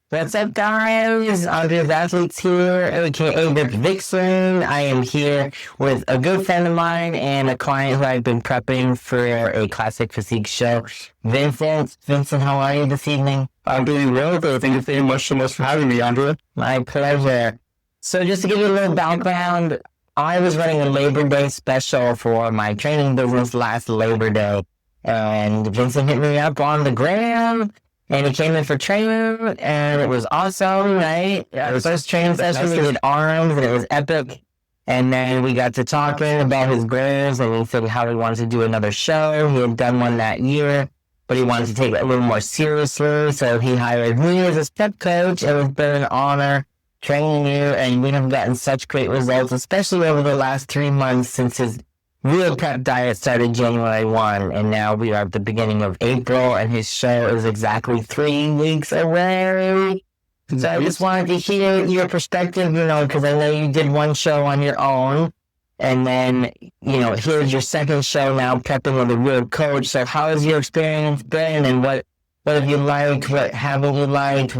What's up, guys? Andre's Athletes here, aka Ripped Vixen. I am here with a good friend of mine and a client who I've been prepping for a classic physique show. Vincent, how are you this evening? I'm doing well, though. Thank you very much so much for having me, Andre. My pleasure. So just to give you a little background, I was running a Labor Day special for my training business last Labor Day. And Vincent hit me up on the gram. And he came in for training, and it was awesome, right? Our first training session, we did arms, and it was epic. And then we got to talking about his goals, and he said how he wanted to do another show. He had done one that year, but he wanted to take it a little more seriously. So he hired me as a step coach. It has been an honor training you, and we have gotten such great results, especially over the last 3 months since his real prep diet started January 1, and now we are at the beginning of April, and his show is exactly 3 weeks away. So I just wanted to hear your perspective, because I know you did one show on your own, and then, here's your second show now, prepping with a real coach. So how has your experience been, and what have you liked, what haven't you liked?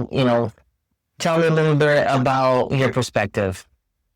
Tell me a little bit about your perspective.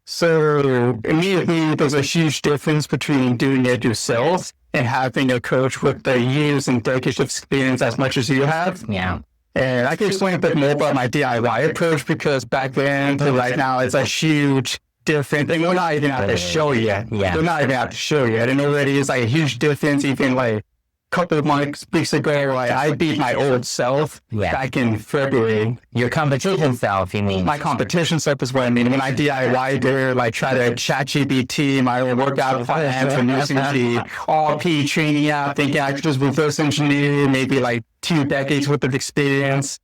So immediately, there's a huge difference between doing it yourself and having a coach with the years and decades of experience as much as you have. Yeah. And I can explain a bit more about my DIY approach, because back then to right now, it's a huge difference. And we're not even at the show yet. Yeah. We're not even at the show yet. And already it's like a huge difference, even like couple of weeks ago, I beat my old self back in February. Your competition self, you mean? My competition self is what I mean. When I DIY there, try to chat GPT, my own workout plans, and using the RP training app, thinking I could just reverse engineer maybe 2 decades worth of experience.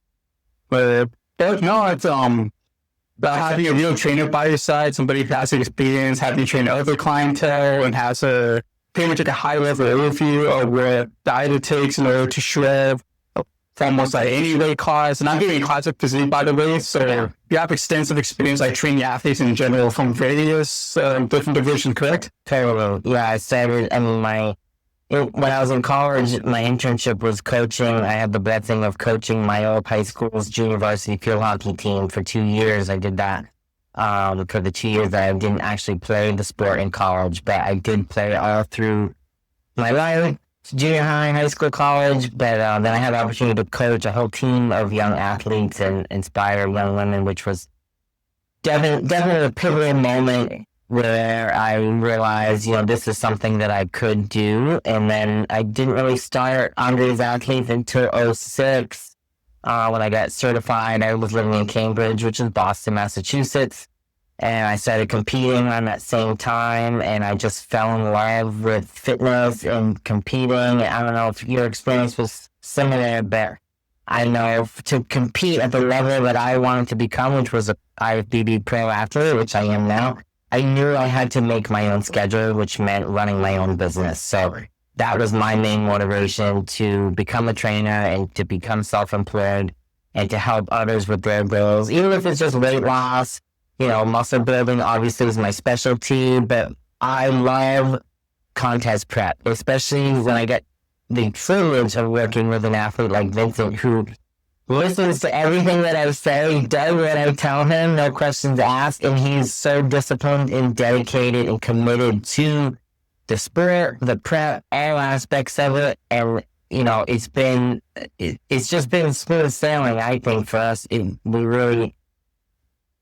But no, it's about having a real trainer by your side, somebody who has experience, having trained other clientele, and has a pretty much a high-level overview of what diet it takes in order to shred almost any weight class. And I'm doing classic physique, by the way, so you have extensive experience training athletes in general from various different divisions, correct? Totally. Yeah, I started, when I was in college, my internship was coaching. I had the blessing of coaching my old high school's junior varsity field hockey team for 2 years. I did that. For the 2 years that I didn't actually play the sport in college, but I did play all through my life, junior high, high school, college, but then I had the opportunity to coach a whole team of young athletes and inspire young women, which was definitely a pivotal moment where I realized, this is something that I could do. And then I didn't really start Andre's Athletes until 2006. When I got certified, I was living in Cambridge, which is Boston, Massachusetts, and I started competing around that same time, and I just fell in love with fitness and competing. I don't know if your experience was similar, but I know to compete at the level that I wanted to become, which was a IFBB pro athlete, which I am now, I knew I had to make my own schedule, which meant running my own business. So that was my main motivation, to become a trainer and to become self-employed and to help others with their goals, even if it's just weight loss. Muscle building obviously is my specialty, but I love contest prep, especially when I get the privilege of working with an athlete like Vincent, who listens to everything that I say, does what I tell him, no questions asked, and he's so disciplined and dedicated and committed to the spirit, the prep, all aspects of it, and it's just been smooth sailing. I think for us, we really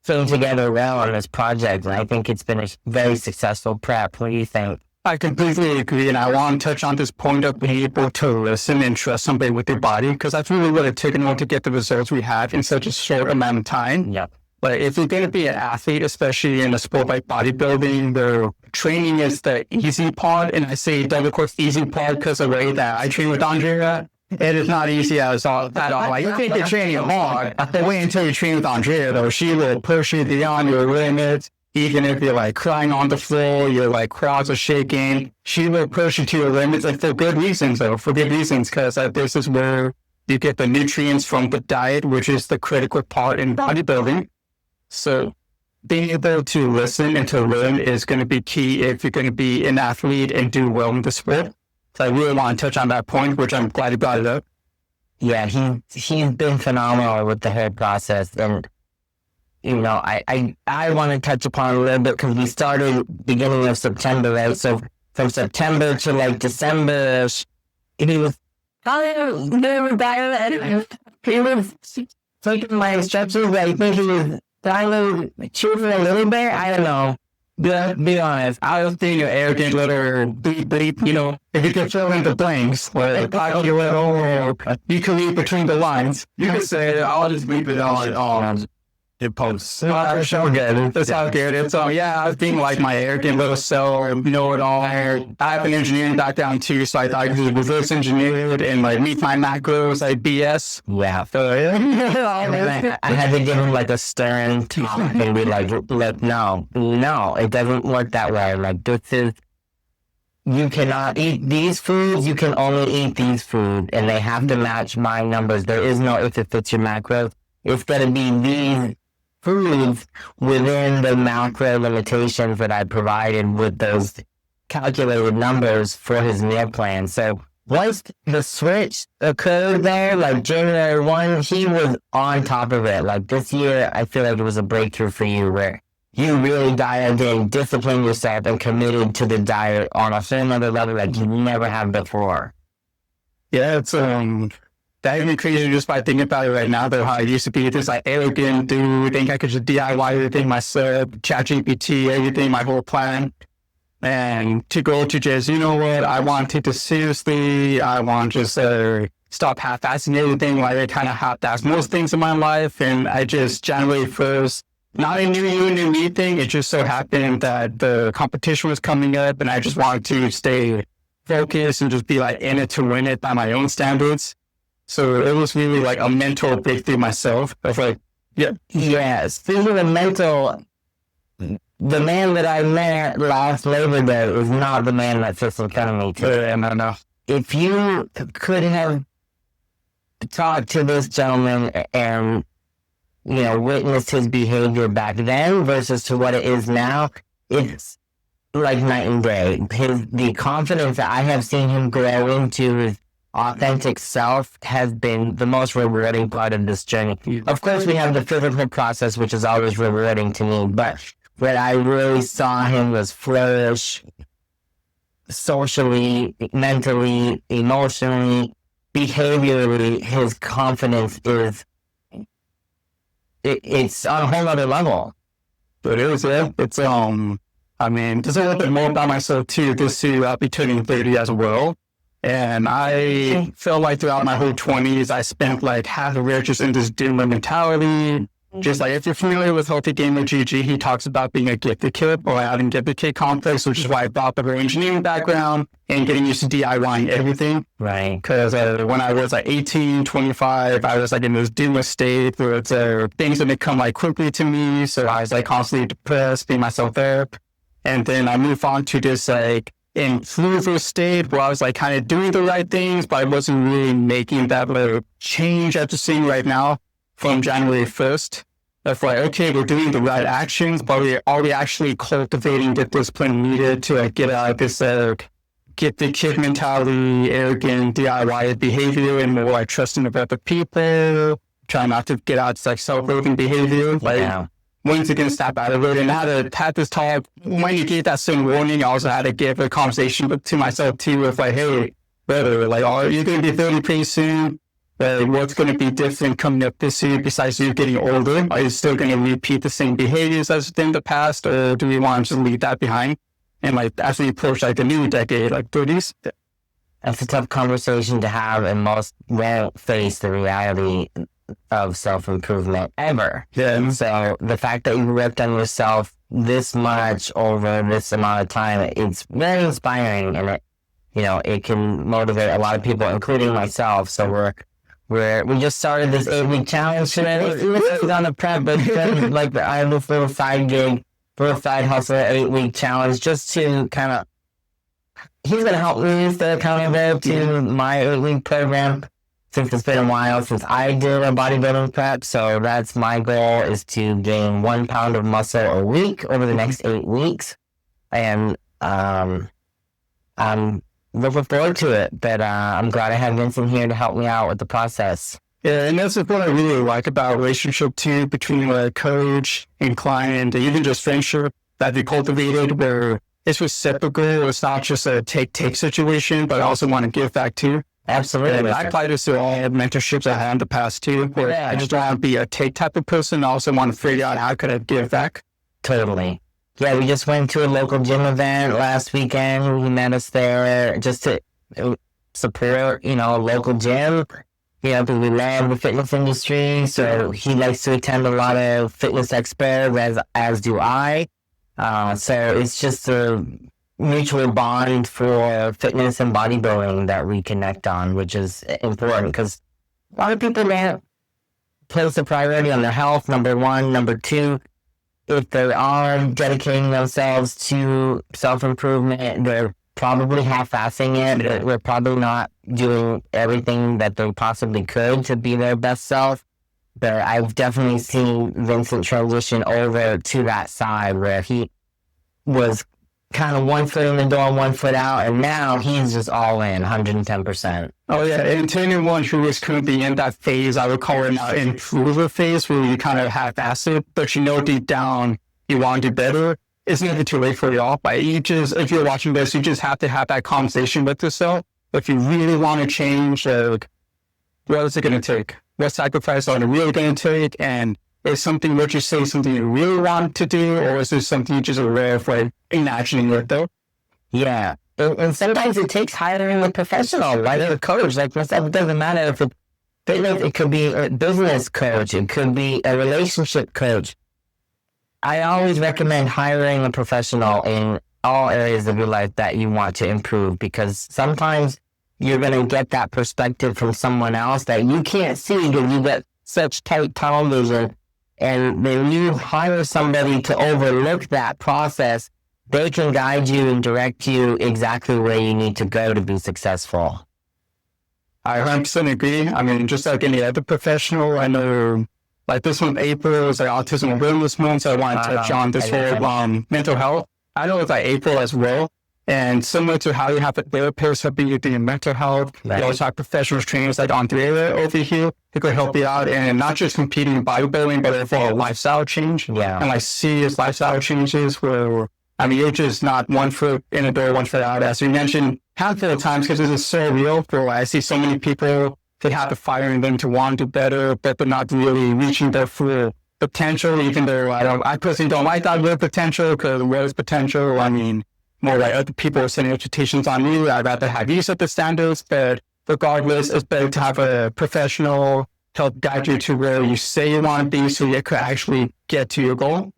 came together well on this project, and I think it's been a very successful prep. What do you think? I completely agree, and I want to touch on this point of being able to listen and trust somebody with their body, because that's really what it took in order to get the results we have in such a short amount of time. Yep. But if you're going to be an athlete, especially in a sport like bodybuilding, the training is the easy part. And I say double quotes easy part because of the way that I train with Andrea. It is not easy at all. You think you're training hard, but wait until you train with Andrea, though. She will push you beyond your limits. Even if you're crying on the floor, your crowds are shaking, she will push you to your limits, for good reasons, though. For good reasons, because this is where you get the nutrients from the diet, which is the critical part in bodybuilding. So being able to listen and to learn is going to be key if you're going to be an athlete and do well in the sport. So I really want to touch on that point, which I'm glad you brought it up. Yeah, he's been phenomenal with the whole process. And, I want to touch upon a little bit because we started beginning of September, right? So from September to like December, he was he was taking my instructions, but I think he was trying to choosing a little bit. I don't know. Be honest. I was being an arrogant little bleep, if you could fill in the blanks, like, you can read between the lines. You can say, I'll just bleep it on it posts. So good. That's how good. It's I was being like my arrogant little self, know-it-all. I have an engineering background too, so I thought I could reverse engineered and like meet my macros, like BS. Yeah. So I had to give him like a stern talk and be like, look, no, it doesn't work that way. Like you cannot eat these foods, you can only eat these foods, and they have to match my numbers. There is no if it fits your macros. It's going to be these foods within the macro limitations that I provided with those calculated numbers for his meal plan. So once the switch occurred there, like January 1, he was on top of it. Like this year, I feel like it was a breakthrough for you where you really dialed in, disciplined yourself, and committed to the diet on a whole other level like you never have before. Yeah, it's driving me crazy just by thinking about it right now, though, how I used to be this like arrogant dude, think I could just DIY everything myself, ChatGPT, everything, my whole plan. And to go to just, you know what, I want to take this seriously. I want to just stop half-assing everything, like I kind of half-ass most things in my life. And I just, January 1st, not a new you, new me thing. It just so happened that the competition was coming up and I just wanted to stay focused and just be like in it to win it by my own standards. So it was really like a mental breakthrough myself. I was like, speaking of mental, the man that I met last Labor Day is not the man that sits in front of me today. No. If you could have talked to this gentleman and, witnessed his behavior back then versus to what it is now, it's like night and day. The confidence that I have seen him grow into his authentic self has been the most rewarding part of this journey. Of course, we have the physical process, which is always rewarding to me, but what I really saw him was flourish socially, mentally, emotionally, behaviorally. His confidence it's on a whole other level. But it was, it's, just a little bit more about myself too, just to be turning 30 as well. And I felt like throughout my whole 20s, I spent like half of it just in this dimmer mentality. Just like if you're familiar with Healthy Gamer GG, he talks about being a gifted kid or having gifted kid complex, which is why I brought up her engineering background and getting used to DIYing everything. Right. Because when I was like 18, 25, I was like in this dimmer state where it's things that may come like quickly to me. So I was like constantly depressed, being myself there. And then I moved on to this like in fluid state where I was like kind of doing the right things, but I wasn't really making that little change after seeing right now from January 1st. That's like, okay, we're doing the right actions, but are we actually cultivating the discipline needed to get out of this get the kid mentality, arrogant DIY behavior, and more like trusting of other people, trying not to get out like self-loathing behavior. Like, when's it going to step out of it? And I had to have this talk. When you gave that certain warning, I also had to give a conversation to myself too with like, hey, brother, like, are you going to be 30 pretty soon? What's going to be different coming up this year besides you getting older? Are you still going to repeat the same behaviors as in the past, or do we want to just leave that behind? And like, as we approach like the new decade, like 30s. That's a tough conversation to have, and most won't face the reality of self-improvement ever. Yeah. So the fact that you ripped on yourself this much over this amount of time, it's very inspiring, and it can motivate a lot of people, including myself. So we just started this 8-week challenge today. This is on the prep, but like I have this little side gig for a side hustle 8-week challenge just to kind of, he's going to help me stay accountable to my 8-week program. Since it's been a while since I did a bodybuilding prep, so that's my goal, is to gain 1 pound of muscle a week over the next 8 weeks. And I'm looking forward to it. But I'm glad I had Vincent here to help me out with the process. Yeah, and that's what I really like about relationship too, between a coach and client, and even just friendship that we cultivated, where it's reciprocal. It's not just a take situation, but I also want to give back too. Absolutely. And I apply this to all mentorships I had in the past too, where I just don't want to be a take type of person. I also want to figure out how could I give back. Totally. Yeah, we just went to a local gym event last weekend. He met us there just to support, a local gym. Because we love the fitness industry, so he likes to attend a lot of fitness expos, as do I. So it's just a mutual bond for fitness and bodybuilding that we connect on, which is important because a lot of people may place a priority on their health, number one. Number two, if they are dedicating themselves to self-improvement, they're probably half-assing it. We're probably not doing everything that they possibly could to be their best self. But I've definitely seen Vincent transition over to that side where he was kind of 1 foot in the door, 1 foot out, and now he's just all in, 110%. Oh yeah, and to anyone who is currently in that phase, I would call it an improver phase, where you kind of half-ass it, but deep down you want to do better. It's never too late for y'all. If you're watching this, you just have to have that conversation with yourself. If you really want to change, what is it going to take? What sacrifice are you really going to take? And is something what you say something you really want to do, or is this something you just aware of, like, imagining it though? Yeah. And sometimes it takes hiring a professional, like a coach. Like myself, it doesn't matter if it's fitness, it could be a business coach, it could be a relationship coach. I always recommend hiring a professional in all areas of your life that you want to improve, because sometimes you're going to get that perspective from someone else that you can't see because you get such tight tunnel vision. And when you hire somebody to overlook that process, they can guide you and direct you exactly where you need to go to be successful. I 100% agree. I mean, just like any other professional, I know, like this one, April, is like Autism Awareness Month, so I want to touch on this whole mental health. I know it's like April as well, and similar to how you have a therapist helping you do mental health, you also have professional trainers like Andrea over here who could help you out, and not just competing in bodybuilding, but for a lifestyle change. Yeah. And like serious lifestyle changes where, I mean, you're just not 1 foot in the door, 1 foot out, as you mentioned, handful of times, because this is so real. For I see so many people, they have the fire in them to want to do better, but they're not really reaching their full potential, even though I personally don't like that word potential, because where is potential? I mean, more like other people are setting expectations on you. I'd rather have you set the standards, but regardless, it's better to have a professional help guide you to where you say you want to be so you could actually get to your goal.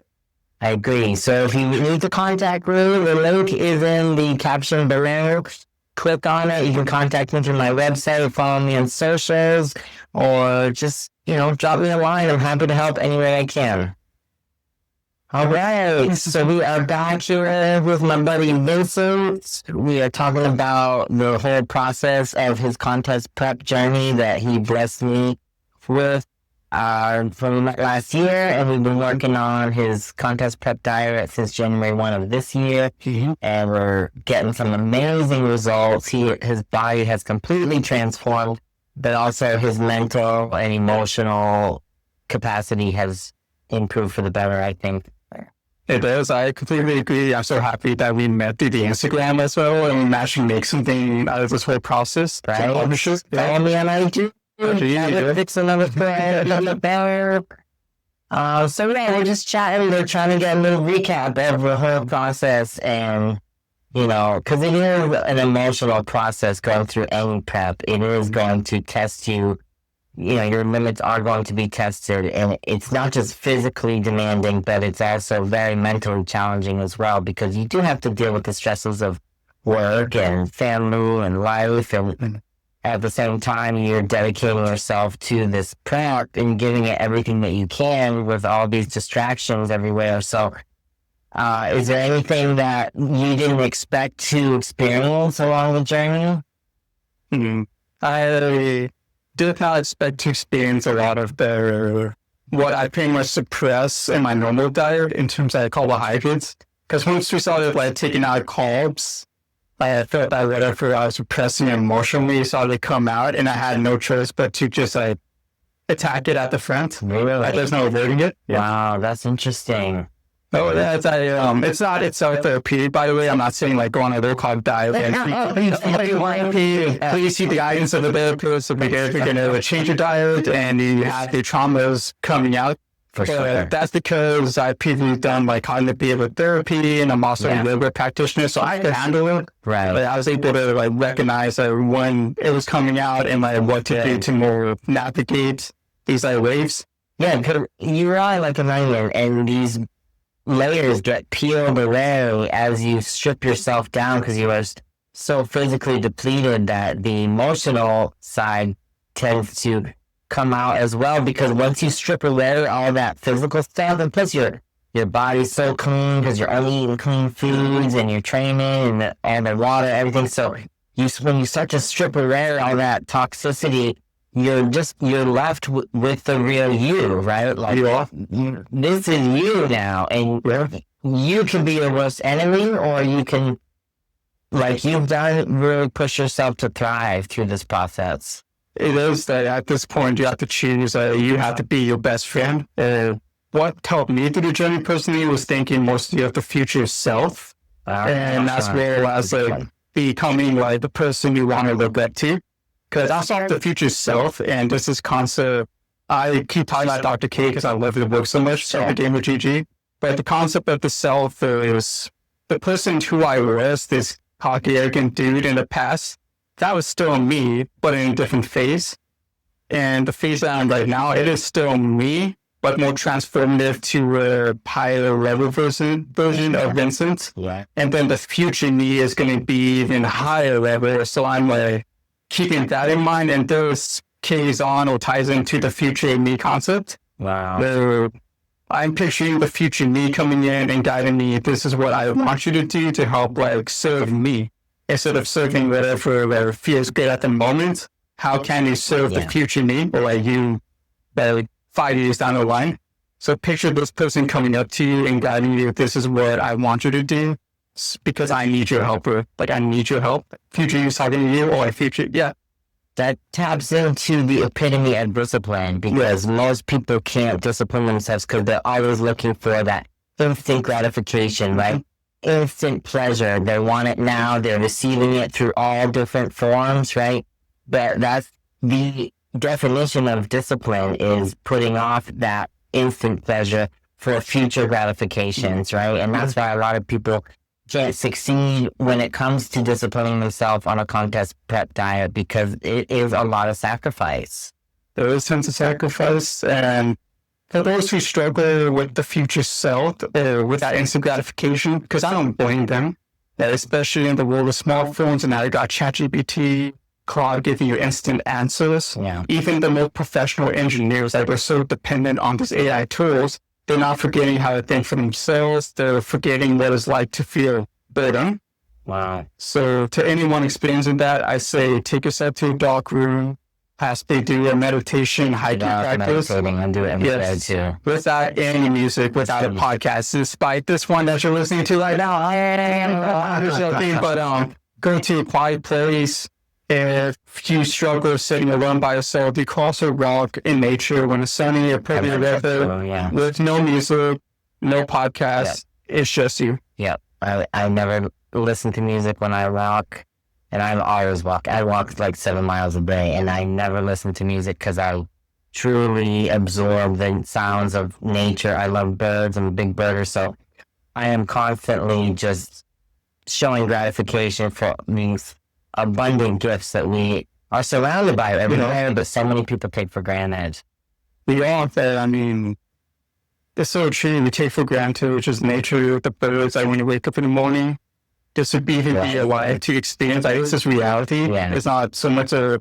I agree. So if you need to contact me, the link is in the caption below. Click on it. You can contact me through my website, follow me on socials, or just, drop me a line. I'm happy to help any way I can. All right. So we are back here with my buddy Vincent. We are talking about the whole process of his contest prep journey that he blessed me with from last year, and we've been working on his contest prep diet since January 1 of this year, and we're getting some amazing results. His body has completely transformed, but also his mental and emotional capacity has improved for the better, I think. It does. I completely agree. I'm so happy that we met through the Instagram as well, and we managed to make something out of this whole process. Right? Follow me on IG. Ripped Vixen Podcast. So we're just chatting. We're trying to get a little recap of the whole process, and because it is an emotional process going through any prep. It is going to test you. Your limits are going to be tested, and it's not just physically demanding, but it's also very mentally challenging as well, because you do have to deal with the stresses of work and family and life, and at the same time, you're dedicating yourself to this prep and giving it everything that you can with all these distractions everywhere. So, is there anything that you didn't expect to experience along the journey? I did not expect to experience a lot of what I pretty much suppress in my normal diet in terms of carbohydrates. Because once we started taking out carbs, I felt that whatever I was suppressing emotionally started to come out, and I had no choice but to just like attack it at the front. Really? Like, there's no avoiding it. Wow, that's interesting. Oh, it's not itself therapeutic, by the way. I'm not saying like go on a low carb diet and please seek the guidance of the better person because you're gonna change your diet and you have the traumas coming out. For sure. That's because I've previously done like cognitive behavioral therapy, and I'm also a yoga practitioner, so I could handle it. Right. But I was able to like recognize when it was coming out and like what to do to more navigate these like waves. Yeah, because you're right, like an onion, and these layers get peeled away as you strip yourself down because you are so physically depleted that the emotional side tends to come out as well, because once you strip away all that physical stuff, and plus your body's so clean because you're only eating clean foods and you're training and the water, everything. So when you start to strip away all that toxicity, you're left with the real you, right? Like, this is you now, and you can be your worst enemy, or you can, like you've done, really push yourself to thrive through this process. It is that at this point you have to choose. You have to be your best friend. What helped me through the journey personally was thinking mostly of the future self, and that's where I was like becoming like the person you want to look up to. Because I saw the future self, and this is concept. I keep talking about Dr. K because I love the book so much, so the game with GG. But the concept of the self is the person who I was, this cocky, arrogant dude in the past. That was still me, but in a different phase. And the phase that I'm right now, it is still me, but more transformative to a higher level version of Vincent. Yeah. And then the future me is going to be even higher level. So I'm like, keeping that in mind, and those carries on or ties into the future me concept. Wow. Where I'm picturing the future me coming in and guiding me. This is what I want you to do to help like serve me instead of serving whatever feels good at the moment. How can you serve the future me, or like you, like 5 years down the line? So picture this person coming up to you and guiding you. This is what I want you to do. Because I need your help, like I need your help. Future you talking to you, or future, That taps into the epitome of discipline, because most people can't discipline themselves because they're always looking for that instant gratification, right? Instant pleasure. They want it now. They're receiving it through all different forms, right? But that's the definition of discipline, is putting off that instant pleasure for future gratifications, right? And that's why a lot of people can't succeed when it comes to disciplining themselves on a contest prep diet, because it is a lot of sacrifice. There is tons of sacrifice, and for those who struggle with the future self, with that instant gratification, because I don't blame them, especially in the world of smartphones, and now you got ChatGPT, Claude giving you instant answers. Yeah. Even the most professional engineers that were so dependent on these AI tools, they're not forgetting how to think for themselves. They're forgetting what it's like to feel better. Wow. So to anyone experiencing that, I say take yourself to a dark room, possibly do a meditation, hiking practice. I'm doing every day too. Without any music, without a podcast, despite this one that you're listening to right now. But go to a quiet place. If you struggle sitting alone by yourself, you cross a rock in nature when it's sunny or pretty weather, with no music, no podcast. It's just you. Yeah. I never listen to music when I walk, and I always walk. I walk like 7 miles a day, and I never listen to music because I truly absorb the sounds of nature. I love birds. I'm a big birder, so I am constantly just showing gratification for these abundant gifts that we are surrounded by everywhere, but so many people take for granted. We all, I mean, it's so true. We take for granted, which is nature, the birds. Like when you wake up in the morning, this would be alive to experience. Like, this is reality. Yeah. It's not so much a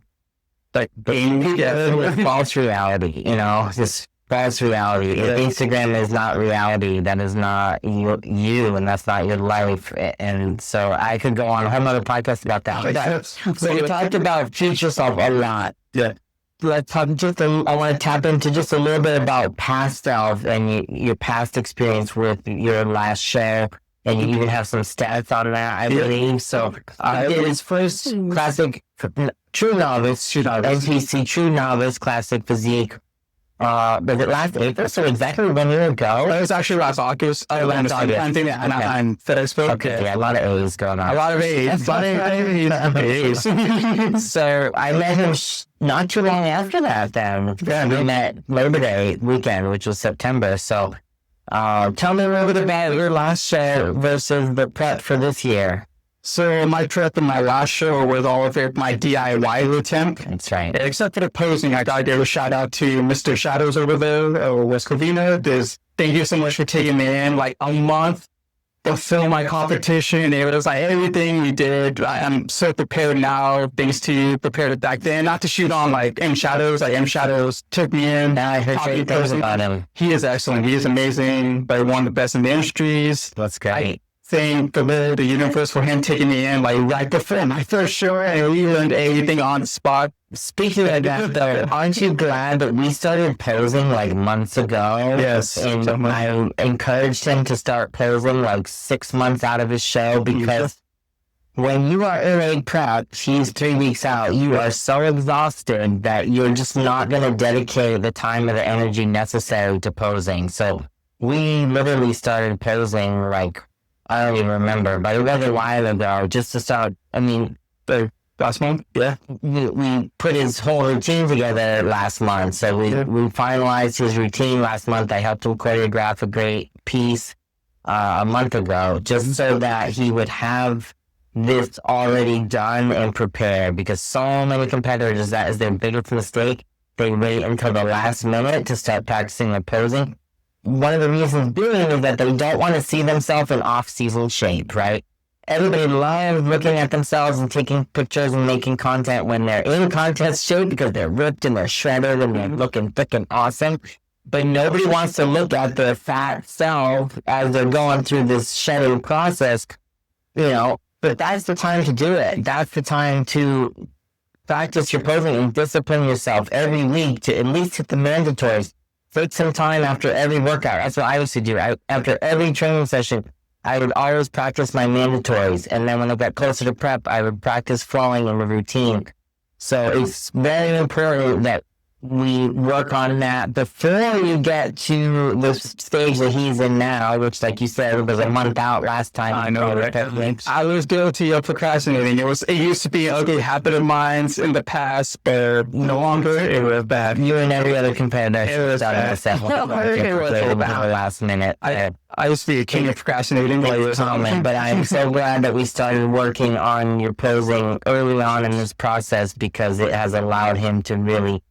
like game. It's false reality, you know, just false reality. If Instagram is not reality, that is not you, and that's not your life. And so I could go on a whole other podcast about that. So we talked about future self a lot. Yeah. Let's talk I want to tap into just a little bit about past self and your past experience with your last share And you even have some stats on that, I believe. So I did his first classic, True Novice, NPC True Novice Classic Physique. Was it last April? So exactly 1 year ago? It was actually last August. I think and Facebook. Okay, yeah, a lot of A's going on. A lot of A's. So I met him not too long after that then. Yeah, we met Labor Day weekend, which was September. So tell me a little bit about your last show versus the prep for this year. So my prep in my last show was all of it, my DIY attempt. That's right. Except for the posing, I gotta give a shout out to Mr. Shadows over there, or West Covina. Thank you so much for taking me in like a month to film my competition. It was like everything we did. I'm so prepared now, thanks to you, prepared it back then. Not to shoot on like M Shadows. Like M Shadows took me in. I heard great things about him. He is excellent. He is amazing, but one of the best in the industries. That's great. Thank the universe for him taking me in like right before my first show, and we learned everything on the spot. Speaking of that, though, aren't you glad that we started posing like months ago? Yes. And I encouraged him to start posing like 6 months out of his show, because when you are in a prep, he's 3 weeks out, you are so exhausted that you're just not going to dedicate the time or the energy necessary to posing. So we literally started posing like, I don't even remember, but it was a while ago, just to start. I mean, last month? Yeah. We put his whole routine together last month. So we finalized his routine last month. I helped him choreograph a great piece a month ago, just so that he would have this already done and prepared, because so many competitors, that is their biggest mistake. They wait until the last minute to start practicing their posing. One of the reasons being is that they don't want to see themselves in off-season shape, right? Everybody loves looking at themselves and taking pictures and making content when they're in contest shape, because they're ripped and they're shredded and they're looking thick and awesome. But nobody wants to look at their fat self as they're going through this shedding process, you know. But that's the time to do it. That's the time to practice your posing and discipline yourself every week to at least hit the mandatories. Take some time after every workout. That's what I used to do. After every training session, I would always practice my mandatories. And then when I got closer to prep, I would practice flowing in the routine. So it's very important that we work on that before you get to the stage that he's in now, which, like you said, was a month out last time. I know, right? I was guilty of procrastinating. It used to be an ugly habit of mine in the past, but no longer. It was bad. You and every other competitor. It was bad. Last minute. I used to be a king of procrastinating. But I'm so glad that we started working on your posing early on in this process, because it has allowed him to really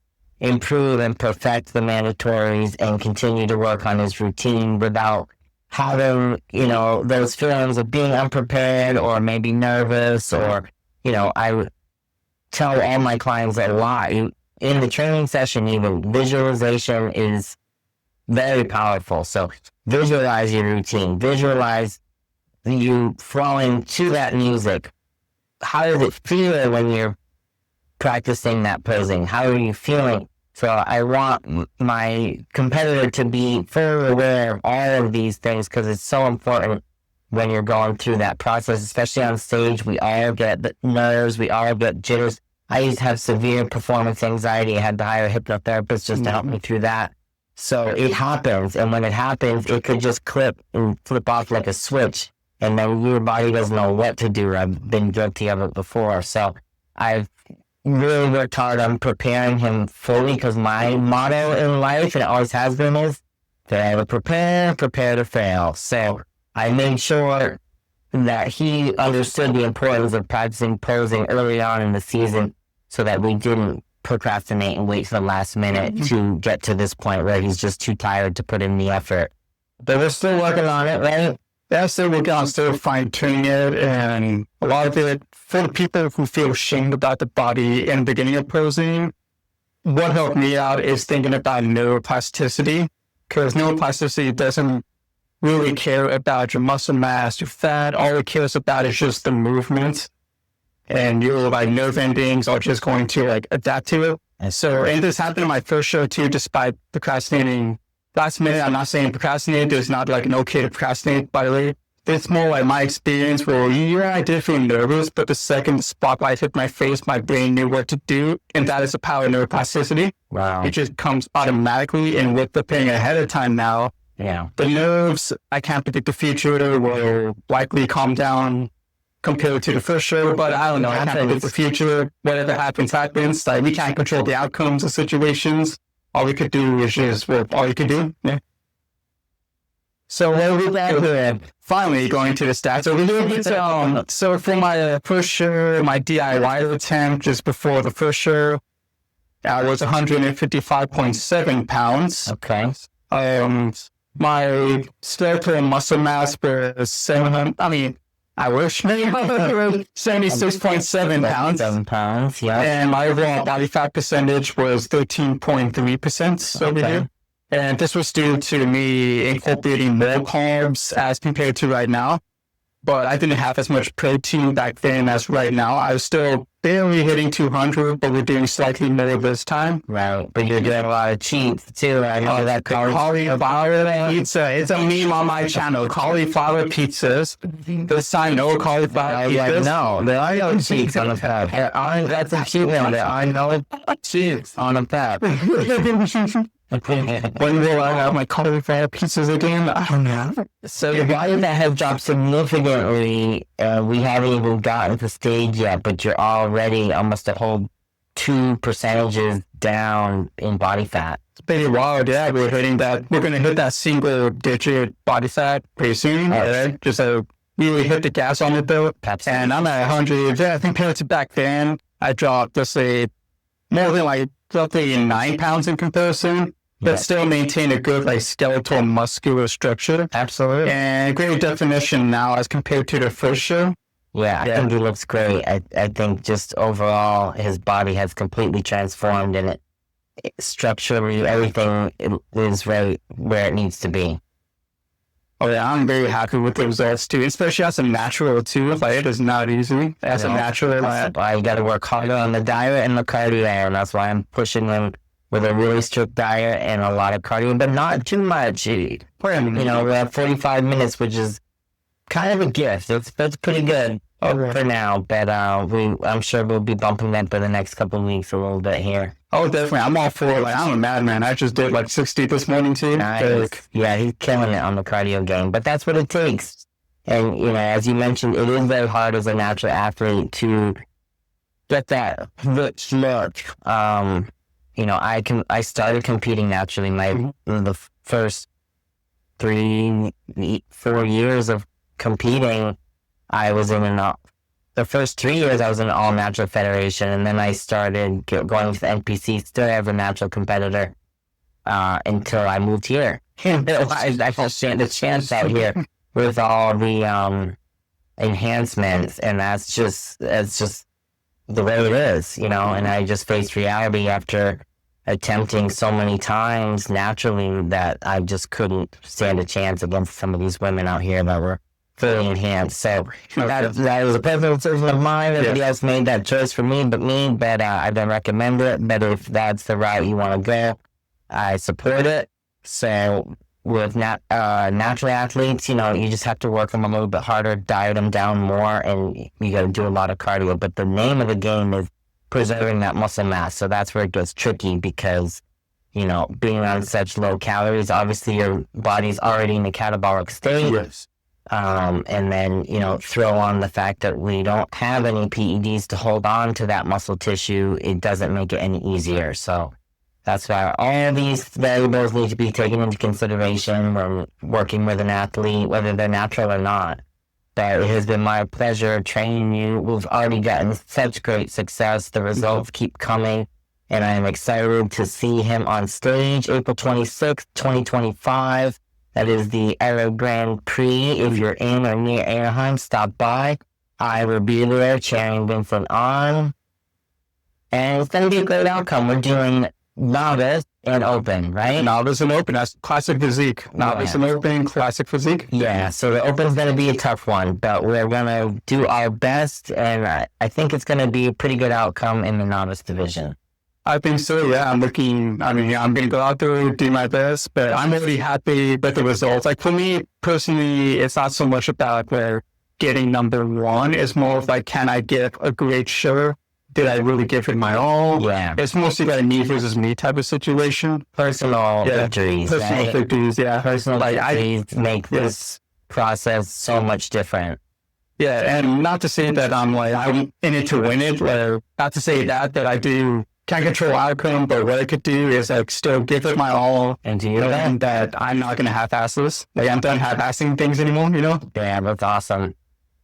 improve and perfect the mandatories and continue to work on his routine without having, you know, those feelings of being unprepared or maybe nervous, or, you know, I tell all my clients a lot. In the training session, even visualization is very powerful. So visualize your routine, visualize you flowing to that music. How does it feel when you're practicing that posing? How are you feeling? So I want my competitor to be fully aware of all of these things, because it's so important when you're going through that process, especially on stage. We all get the nerves, we all get jitters. I used to have severe performance anxiety. I had to hire a hypnotherapist just to help me through that. So it happens, and when it happens, it could just clip and flip off like a switch, and then your body doesn't know what to do. I've been guilty of it before. So I've really worked hard on preparing him fully, because my motto in life, and it always has been, is fail to prepare to fail. So I made sure that he understood the importance of practicing posing early on in the season, so that we didn't procrastinate and wait for the last minute to get to this point where he's just too tired to put in the effort. But we're still working on it, right? Yeah, still working on, still fine-tuning it, and a lot of it, for the people who feel ashamed about the body in the beginning of posing, what helped me out is thinking about neuroplasticity, because neuroplasticity doesn't really care about your muscle mass, your fat. All it cares about is just the movement, and your like nerve endings are just going to like adapt to it. And this happened in my first show too, despite procrastinating last minute. I'm not saying procrastinate. There's not like an okay to procrastinate, by the way. it's more like my experience where, I did feel nervous, but the second the spotlight hit my face, my brain knew what to do. And that is the power of neuroplasticity. Wow. It just comes automatically. And with preparing ahead of time now, the nerves, I can't predict the future, will likely calm down compared to the first show, but I don't know. I can't predict the future. Whatever happens, happens. Like, we can't control the outcomes of situations. All we could do is just all you could do. Yeah. So finally going to the stats. So for my first show, my DIY attempt just before the first show, I was 155.7 pounds. Okay. My skeletal muscle mass was 700. I mean, I wish 76.7 pounds. 7 pounds, yeah. And my overall body fat percentage was 13.3% over here. And this was due to me incorporating more carbs as compared to right now. But I didn't have as much protein back then as right now. I was still barely hitting 200, but we're doing slightly more this time. Right, but you're doing a lot of cheats too. I know that cauliflower pizza. It's a meme on my channel. Cauliflower pizzas. This time, no cauliflower pizzas. No, there are no cheats on the pad. That's a cheat meal. There are no cheats on the pad. When will I have my cauliflower pizzas again? I don't know. So your body that has dropped significantly, we haven't even gotten to stage yet, but you're already almost a whole 2 percentages down in body fat. It's pretty wild, yeah. We're going to hit that single digit body fat pretty soon. Just really hit the gas on it though. And I'm at 100. Yeah, I think compared to back then, I dropped, let's say, more than like roughly 9 pounds in comparison, but still maintain a good like skeletal muscular structure. Absolutely. And great definition now as compared to the first show. Yeah, I think he looks great. I think just overall his body has completely transformed and structurally everything is right where it needs to be. Oh yeah, I'm very happy with the results too, especially as a natural too. Like, it is not easy as a natural. I got to work harder on the diet and the cardio, and that's why I'm pushing them with a really strict diet and a lot of cardio, but not too much. We have 45 minutes, which is kind of a gift. That's pretty good for now, but I'm sure we'll be bumping that for the next couple of weeks a little bit here. Oh, definitely. I'm all for it. Like, I'm a madman. I just did like 60 this morning too. Nice. Yeah, he's killing it on the cardio game, but that's what it takes. And, as you mentioned, it is very hard as a natural athlete to get that rich look. I started competing naturally. The first 3-4 years of competing, I was the first 3 years I was in an all-natural federation, and then I started going to the NPC, still as a natural competitor, until I moved here. I felt the chance out here with all the enhancements, and that's just the way it is, and I just faced reality after attempting so many times naturally that I just couldn't stand a chance against some of these women out here that were fully enhanced. So that was a personal decision of mine. Everybody else made that choice for me, but I don't recommend it. But if that's the route you want to go, I support it. So with natural athletes, you just have to work them a little bit harder, diet them down more, and you got to do a lot of cardio. But the name of the game is preserving that muscle mass. So that's where it gets tricky because, being on such low calories, obviously your body's already in a catabolic state. Yes. And then, throw on the fact that we don't have any PEDs to hold on to that muscle tissue. It doesn't make it any easier. So that's why all these variables need to be taken into consideration when working with an athlete, whether they're natural or not. But it has been my pleasure training you. We've already gotten such great success. The results keep coming. And I am excited to see him on stage April 26th, 2025. That is the Aero Grand Prix. If you're in or near Anaheim, stop by. I will be there cheering Vincent on. And it's going to be a great outcome. We're doing novice and open, right? Novice and open. That's classic physique. Novice and open, classic physique. Yeah, so the open's going to be a tough one, but we're going to do our best, and I think it's going to be a pretty good outcome in the novice division. I think so. Yeah, I'm going to go out there and do my best, but I'm really happy with the results. Like for me personally, it's not so much about getting number one. It's more of like, can I get a great show? Did I really give it my all? Yeah. It's mostly like me versus me type of situation. Personal victories. Personal victories, yeah. Personal victories make this process so much different. Yeah, and not to say that I'm in it to win it, or not to say that I can't control outcome, but what I could do is like still give it my all, And do you and that I'm not going to half-ass this. Like I'm done half-assing things anymore, you know? Yeah, that's awesome.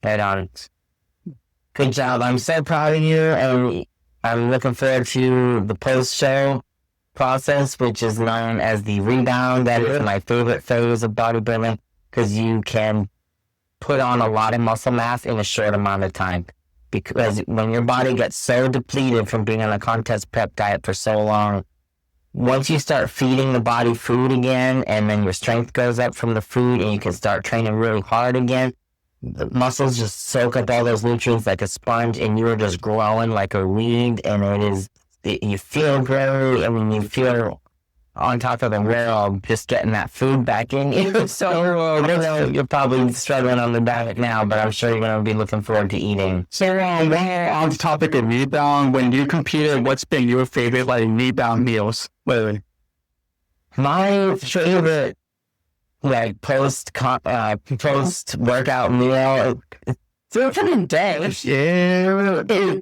Head on. Good job. I'm so proud of you, and I'm looking forward to the post-show process, which is known as the rebound. That is my favorite phase of bodybuilding, because you can put on a lot of muscle mass in a short amount of time. Because when your body gets so depleted from being on a contest prep diet for so long, once you start feeding the body food again, and then your strength goes up from the food, and you can start training really hard again, the muscles just soak up all those nutrients like a sponge, and you're just growing like a weed, and you feel great. I mean, you feel on top of the world, just getting that food back in you. So you're probably struggling on the diet now, but I'm sure you're going to be looking forward to eating. So on the topic of rebound, when you competed, what's been your favorite rebound meals? Wait. My favorite post workout meal, food for the day. Yeah.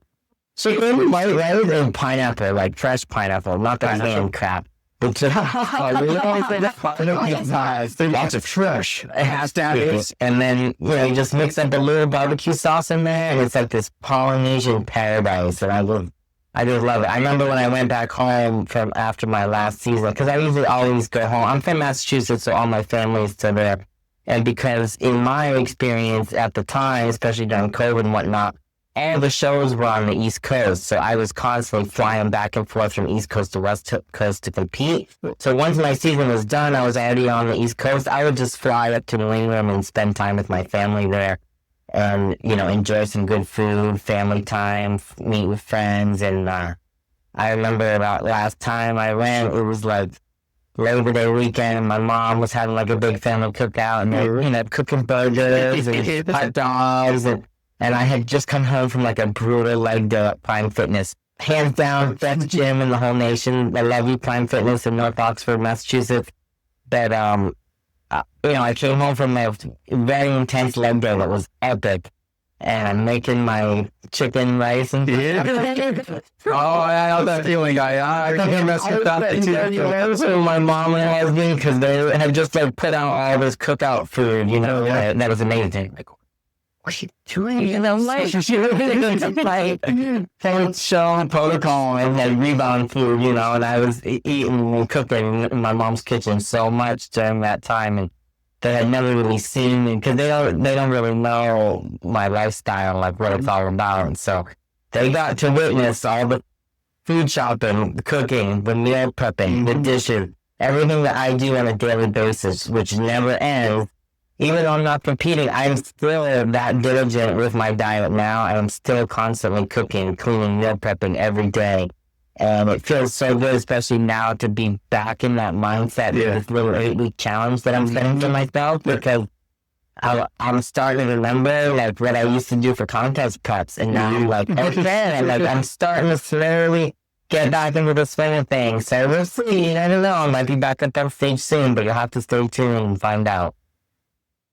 So rather than pineapple, like fresh pineapple, not the canned crap. But lots of fresh. It has to be. And then you just mix up a little barbecue sauce in there, and it's like this Polynesian paradise. And I just love it. I remember when I went back home from after my last season, because I usually always go home. I'm from Massachusetts, so all my family is still there. And because in my experience at the time, especially during COVID and whatnot, all the shows were on the East Coast, so I was constantly flying back and forth from East Coast to West Coast to compete. So once my season was done, I was already on the East Coast. I would just fly up to New England and spend time with my family there, and enjoy some good food, family time, meet with friends. And I remember about last time I went, it was like Labor Day weekend, and my mom was having like a big family cookout, and they were cooking burgers and hot dogs, and I had just come home from like a brutal leg day at Prime Fitness. Hands down, best gym in the whole nation. I love you, Prime Fitness in North Oxford, Massachusetts. But, I came home from a very intense leg day that was epic. And I'm making my chicken rice and I know that feeling. I think I messed with that too. So my mom and husband, because they had just put out all this cookout food, and that was amazing. Like, what's she doing? Show protocol and then rebound food, and I was eating and cooking in my mom's kitchen so much during that time, and they had never really seen me, because they don't really know my lifestyle, like what it's all about. And so they got to witness all the food shopping, the cooking, the meal prepping, the dishes, everything that I do on a daily basis, which never ends. Even though I'm not competing, I'm still that diligent with my diet now. I'm still constantly cooking, cleaning, meal prepping every day. And it feels so good, especially now, to be back in that mindset with this little 8-week challenge that I'm setting for myself, because I'm starting to remember what I used to do for contest preps, and now I'm starting to slowly get back into the swing of things. So we'll see. I don't know. I might be back at that stage soon, but you'll have to stay tuned and find out.